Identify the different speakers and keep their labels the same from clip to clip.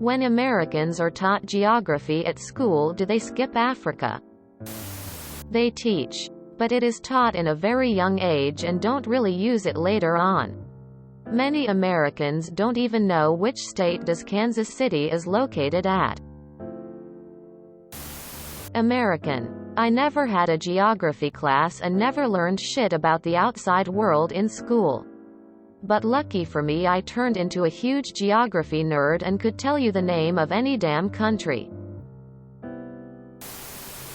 Speaker 1: When Americans are taught geography at school, do they skip Africa? They teach, but it is taught in a very young age and don't really use it later on. Many Americans don't even know which state does Kansas City is located at. American. I never had a geography class and never learned shit about the outside world in school. But lucky for me, I turned into a huge geography nerd and could tell you the name of any damn country.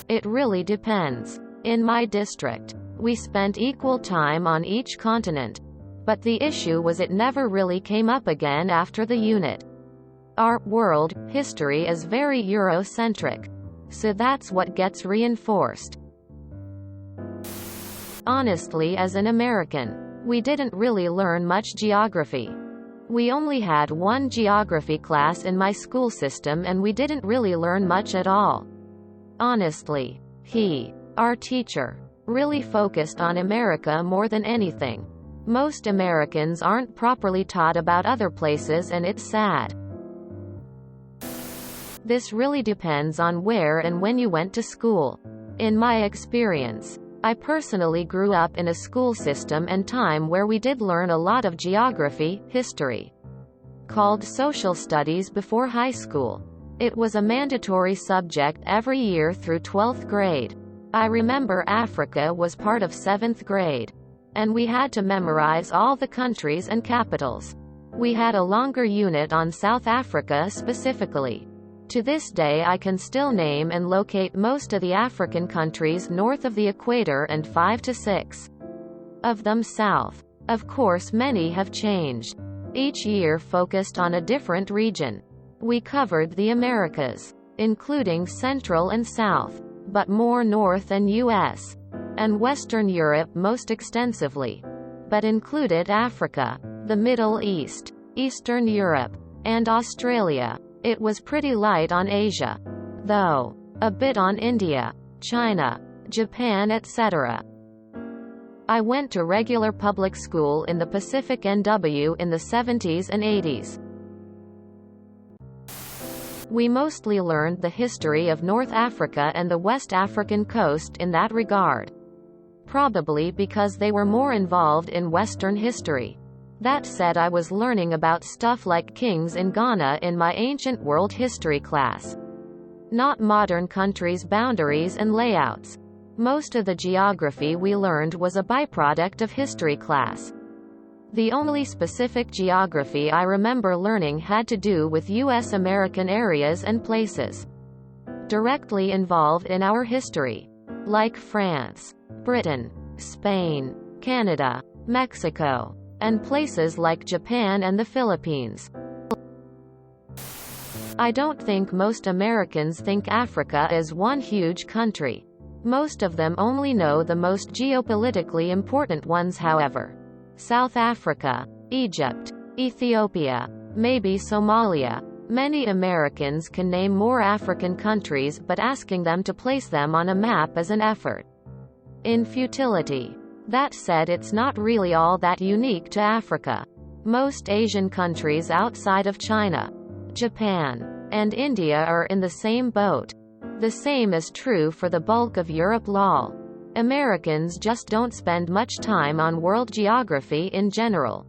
Speaker 1: It really depends. In my district, we spent equal time on each continent. But the issue was it never really came up again after the unit. Our world history is very Eurocentric. So that's what gets reinforced. Honestly, as an American, we didn't really learn much geography. We only had one geography class in my school system and we didn't really learn much at all. Honestly, our teacher, really focused on America more than anything. Most Americans aren't properly taught about other places and it's sad. This really depends on where and when you went to school. In my experience, I personally grew up in a school system and time where we did learn a lot of geography, history, called social studies before high school. It was a mandatory subject every year through 12th grade. I remember Africa was part of 7th grade. And we had to memorize all the countries and capitals. We had a longer unit on South Africa specifically. To this day I can still name and locate most of the African countries north of the equator and 5 to 6 of them south. Of course many have changed. Each year focused on a different region. We covered the Americas, including Central and South, but more North and US, and Western Europe most extensively, but included Africa, the Middle East, Eastern Europe, and Australia. It was pretty light on Asia, though. A bit on India, China, Japan, etc. I went to regular public school in the Pacific NW in the 70s and 80s. We mostly learned the history of North Africa and the West African coast in that regard. Probably because they were more involved in Western history. That said, I was learning about stuff like kings in Ghana in my ancient world history class. Not modern countries' boundaries and layouts. Most of the geography we learned was a byproduct of history class. The only specific geography I remember learning had to do with U.S. American areas and places directly involved in our history, like France, Britain, Spain, Canada, Mexico, and places like Japan and the Philippines. I don't think most Americans think Africa is one huge country. Most of them only know the most geopolitically important ones, however. South Africa, Egypt, Ethiopia, maybe Somalia. Many Americans can name more African countries, but asking them to place them on a map is an effort in futility. That said, it's not really all that unique to Africa. Most Asian countries outside of China, Japan, and India are in the same boat. The same is true for the bulk of Europe. Lol. Americans just don't spend much time on world geography in general.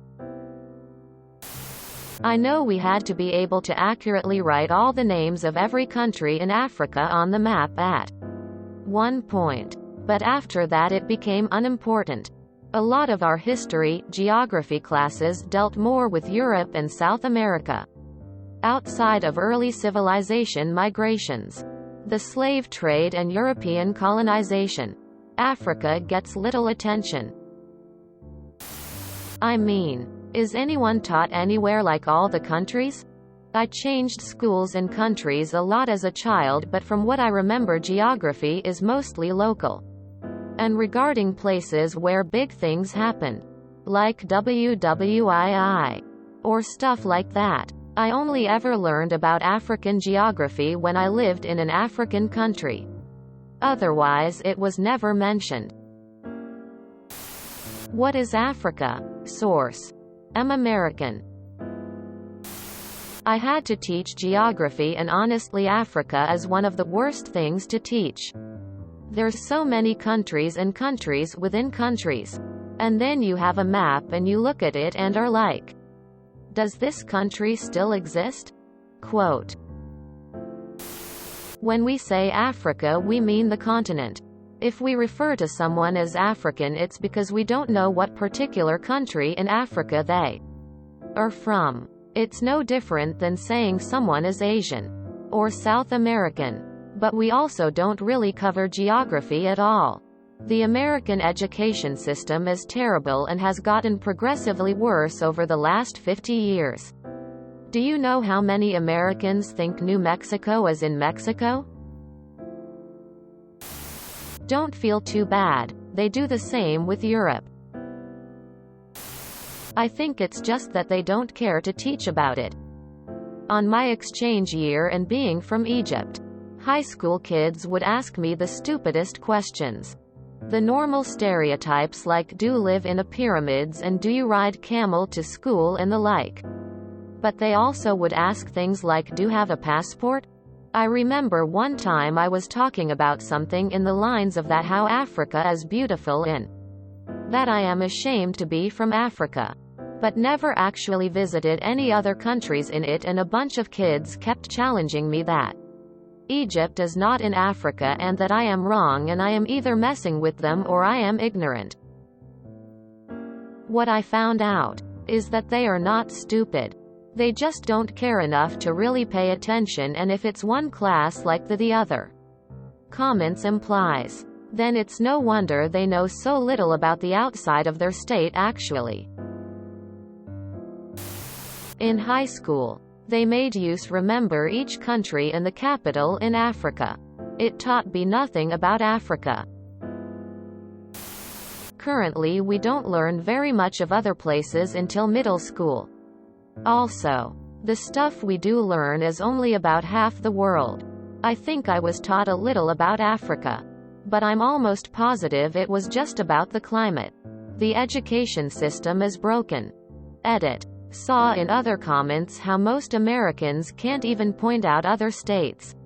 Speaker 1: I know we had to be able to accurately write all the names of every country in Africa on the map at one point. But after that it became unimportant. A lot of our history, geography classes dealt more with Europe and South America. Outside of early civilization migrations, the slave trade and European colonization, Africa gets little attention. I mean, is anyone taught anywhere like all the countries? I changed schools and countries a lot as a child, but from what I remember, geography is mostly local. And regarding places where big things happen, like WWII, or stuff like that, I only ever learned about African geography when I lived in an African country. Otherwise, it was never mentioned. What is Africa? Source: I'm American. I had to teach geography, and honestly Africa is one of the worst things to teach. There's so many countries and countries within countries. And then you have a map and you look at it and are like, does this country still exist? Quote. When we say Africa, we mean the continent. If we refer to someone as African, it's because we don't know what particular country in Africa they are from. It's no different than saying someone is Asian or South American. But we also don't really cover geography at all. The American education system is terrible and has gotten progressively worse over the last 50 years. Do you know how many Americans think New Mexico is in Mexico? Don't feel too bad. They do the same with Europe. I think it's just that they don't care to teach about it. On my exchange year and being from Egypt, high school kids would ask me the stupidest questions. The normal stereotypes like do you live in a pyramids and do you ride camel to school and the like. But they also would ask things like do you have a passport? I remember one time I was talking about something in the lines of that how Africa is beautiful and that I am ashamed to be from Africa, but never actually visited any other countries in it, and a bunch of kids kept challenging me that Egypt is not in Africa and that I am wrong and I am either messing with them or I am ignorant. What I found out is that they are not stupid. They just don't care enough to really pay attention, and if it's one class like the other comments implies, then it's no wonder they know so little about the outside of their state actually. In high school, they made us remember each country and the capital in Africa. It taught me nothing about Africa. Currently we don't learn very much of other places until middle school. Also, the stuff we do learn is only about half the world. I think I was taught a little about Africa, but I'm almost positive it was just about the climate. The education system is broken. Edit. Saw in other comments how most Americans can't even point out other states.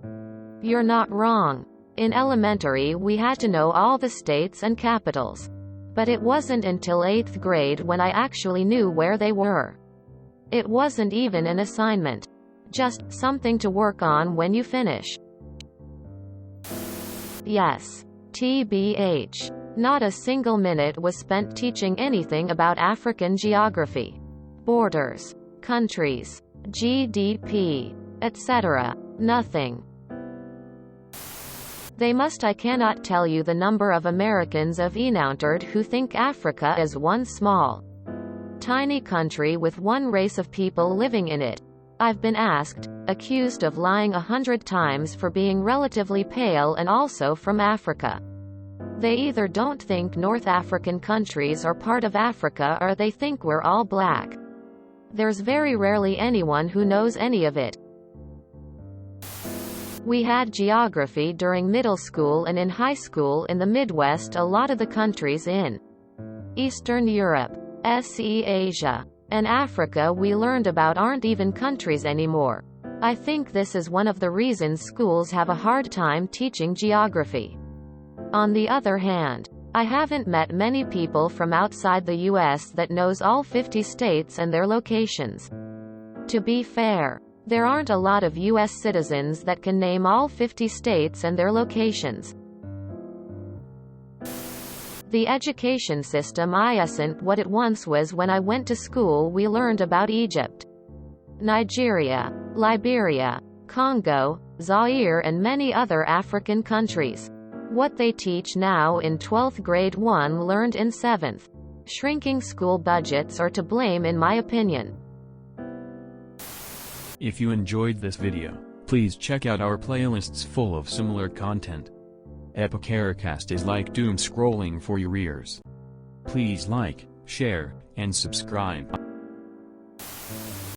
Speaker 1: You're not wrong. In elementary we had to know all the states and capitals. But it wasn't until 8th grade when I actually knew where they were. It wasn't even an assignment. Just something to work on when you finish. Yes. TBH. Not a single minute was spent teaching anything about African geography, borders, countries, GDP, etc. Nothing. I cannot tell you the number of Americans I've encountered who think Africa is one small, tiny country with one race of people living in it. I've been accused of lying 100 times for being relatively pale and also from Africa. They either don't think North African countries are part of Africa or they think we're all black. There's very rarely anyone who knows any of it. We had geography during middle school and in high school in the Midwest. A lot of the countries in Eastern Europe, Asia, and Africa we learned about aren't even countries anymore. I think this is one of the reasons schools have a hard time teaching geography. On the other hand, I haven't met many people from outside the US that knows all 50 states and their locations. To be fair, there aren't a lot of US citizens that can name all 50 states and their locations. The education system isn't what it once was. When I went to school we learned about Egypt, Nigeria, Liberia, Congo, Zaire and many other African countries. What they teach now in 12th grade one learned in 7th. Shrinking school budgets are to blame in my opinion.
Speaker 2: If you enjoyed this video, please check out our playlists full of similar content. TooAfraidToAsk is like doom scrolling for your ears. Please like, share, and subscribe.